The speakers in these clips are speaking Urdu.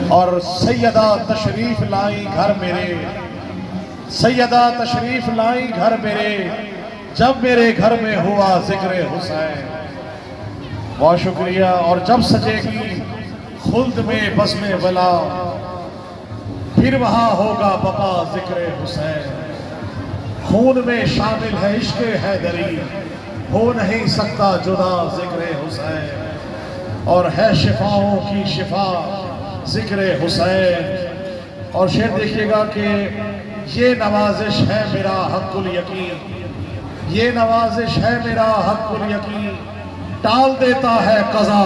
اور سیدہ تشریف لائی گھر میرے، سیدہ تشریف لائی گھر میرے، جب میرے گھر میں ہوا ذکر حسین۔ بہت شکریہ۔ اور جب سجے گی خلد میں بزم ولا، پھر وہاں ہوگا بپا ذکر حسین۔ خون میں شامل ہے عشق حیدری، ہو نہیں سکتا جدا ذکر حسین، اور ہے شفاؤں کی شفا ذکر حسین۔ اور شعر دیکھیے گا کہ یہ نوازش ہے میرا حق الیقین، یہ نوازش ہے میرا حق الیقین، ٹال دیتا ہے قضا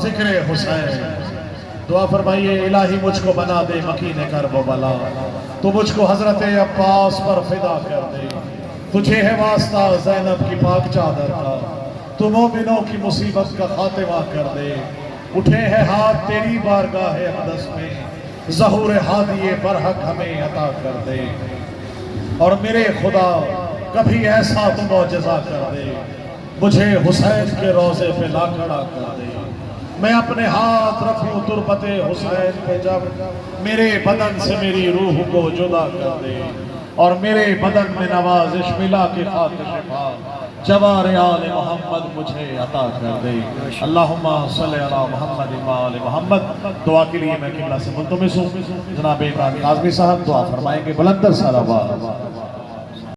ذکر حسین۔ دعا فرمائیے الہی مجھ کو بنا دے مکین کرب و بلا، تو مجھ کو حضرت عباس پر فدا کر دے، تجھے ہے واسطہ زینب کی پاک چادر کا، تو مومنوں کی مصیبت کا خاتمہ کر دے، اٹھے ہیں ہاتھ تیری بارگاہ اقدس میں، ظہور ہادی برحق ہمیں عطا کر دے، اور میرے خدا کبھی ایسا تو معجزہ کر دے، مجھے حسین کے روضے پہ لا کھڑا کر دے، میں اپنے ہاتھ رکھوں تربت حسین پہ جب میرے بدن سے میری روح کو جدا کر دے، اور میرے بدن میں نوازش ملا کے خاک شفا جوار آل محمد مجھے عطا کر دے۔ اللہم صلی علی محمد و آل محمد۔ دعا کے لیے میں قبلہ سے ملتمس ہوں، جناب عمران کاظمی صاحب دعا فرمائیں گے، بلندر صلوات۔